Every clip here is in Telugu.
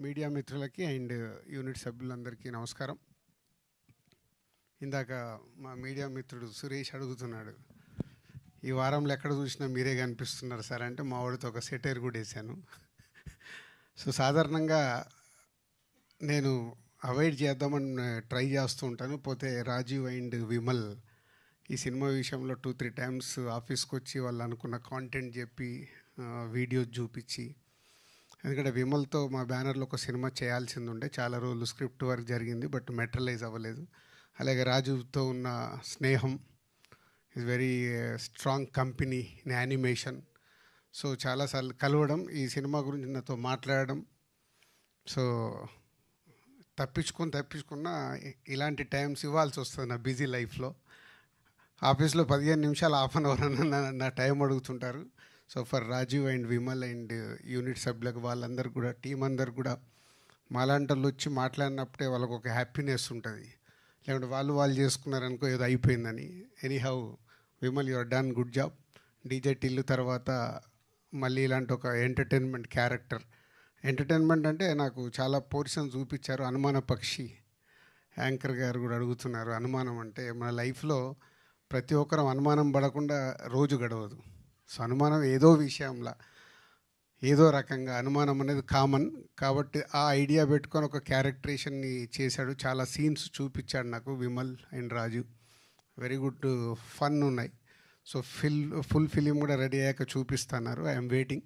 మీడియా మిత్రులకి అండ్ యూనిట్ సభ్యులందరికీ నమస్కారం. ఇందాక మా మీడియా మిత్రుడు సురేష్ అడుగుతున్నాడు, ఈ వారంలో ఎక్కడ చూసినా మీరే కనిపిస్తున్నారు సార్ అంటే మా వాడితో ఒక సెటైర్ కూడా వేసాను. సో సాధారణంగా నేను అవాయిడ్ చేద్దామని ట్రై చేస్తూ ఉంటాను. పోతే రాజీవ్ అండ్ విమల్ ఈ సినిమా విషయంలో 2-3 టైమ్స్ ఆఫీస్కి వచ్చి వాళ్ళు అనుకున్న కాంటెంట్ చెప్పి వీడియోస్ చూపించి, ఎందుకంటే విమల్తో మా బ్యానర్లో ఒక సినిమా చేయాల్సింది ఉండే, చాలా రోజులు స్క్రిప్ట్ వర్క్ జరిగింది బట్ మెటీరియలైజ్ అవ్వలేదు. అలాగే రాజుతో ఉన్న స్నేహం is very strong company in animation. So చాలాసార్లు కలవడం, ఈ సినిమా గురించి నాతో మాట్లాడడం. సో తప్పించుకున్నా ఇలాంటి టైమ్స్ ఇవ్వాల్సి వస్తుంది నా బిజీ లైఫ్లో. ఆఫీస్లో 15 నిమిషాలు హాఫ్ అన్ అవర్ అన్న నా టైం అడుగుతుంటారు. So for Rajiv and Vimal and unit సభ్యులకు, వాళ్ళందరూ కూడా, టీం అందరు కూడా మాలాంటి వాళ్ళు వచ్చి మాట్లాడినప్పుడే వాళ్ళకు ఒక హ్యాపీనెస్ ఉంటుంది. లేకుంటే వాళ్ళు చేసుకున్నారనుకో ఏదో అయిపోయిందని. Anyhow Vimal, your done good job. DJ Tillu తర్వాత మళ్ళీ ఇలాంటి ఒక ఎంటర్టైన్మెంట్ క్యారెక్టర్. ఎంటర్టైన్మెంట్ అంటే నాకు చాలా పోర్షన్ చూపించారు. అనుమాన పక్షి యాంకర్ గారు కూడా అడుగుతున్నారు, అనుమానం అంటే మన లైఫ్లో ప్రతి ఒక్కరం అనుమానం పడకుండా రోజు గడవదు. సో అనుమానం ఏదో విషయంలో ఏదో రకంగా అనుమానం అనేది కామన్. కాబట్టి ఆ ఐడియా పెట్టుకొని ఒక క్యారెక్టరేషన్ని చేశాడు. చాలా సీన్స్ చూపించాడు నాకు Vimal and Raju. Very good fun ఉన్నాయి. సో ఫుల్ ఫిలిం కూడా రెడీ అయ్యాక చూపిస్తున్నారు. I'm waiting.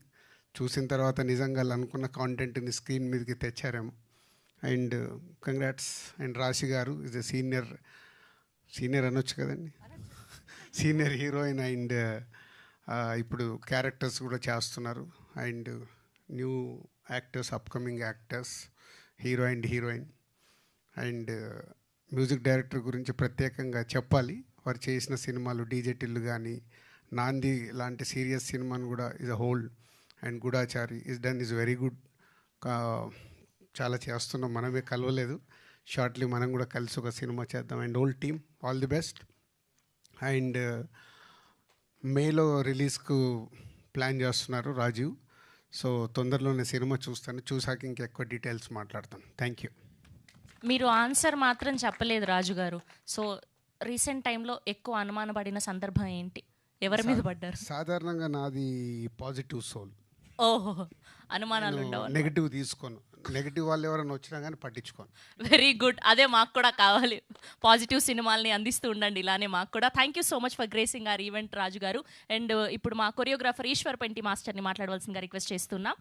చూసిన తర్వాత నిజంగా అనుకున్న కాంటెంట్ని స్క్రీన్ మీదకి తెచ్చారేమో. And congrats. అండ్ రాశి గారు ఇస్ ఎ సీనియర్ అనొచ్చు కదండి, సీనియర్ హీరోయిన్. అండ్ ఇప్పుడు క్యారెక్టర్స్ కూడా చేస్తున్నారు. And new actors, upcoming actors, hero and heroine. And music director గురించి ప్రత్యేకంగా చెప్పాలి. వారు చేసిన సినిమాలు డీజే టిల్లు కానీ, నాంది లాంటి సీరియస్ సినిమాను కూడా is a whole. And Goodachari is very good. చాలా చేస్తున్నాం, మనమే కలవలేదు. షార్ట్లీ మనం కూడా కలిసి ఒక సినిమా చేద్దాం. And whole team all the best. And మేలో రిలీజ్కు ప్లాన్ చేస్తున్నారు రాజీవ్. సో తొందరలోనే సినిమా చూస్తాను, చూసాక ఇంకెక్కువ డీటెయిల్స్ మాట్లాడతాను. Thank you. మీరు ఆన్సర్ మాత్రం చెప్పలేదు రాజు గారు. సో రీసెంట్ టైంలో ఎక్కువ అనుమానపడిన సందర్భం ఏంటి? ఎవరి మీద పడ్డారు? సాధారణంగా నాది పాజిటివ్ సోల్. ఓహో, అనుమానాలు ఉండవు. నెగిటివ్ తీసుకోను. నెగిటివ్ వాళ్ళు ఎవరైనా వచ్చినా కానీ పట్టించుకోను. వెరీ గుడ్, అదే మాకు కూడా కావాలి. పాజిటివ్ సినిమాల్ని అందిస్తూ ఉండండి ఇలానే మాకు కూడా. Thank you so much for gracing our event Raju గారు. అండ్ ఇప్పుడు మా కొరియోగ్రాఫర్ ఈశ్వర్ పెంటి మాస్టర్ని మాట్లాడవలసిందిగా రిక్వెస్ట్ చేస్తున్నాం.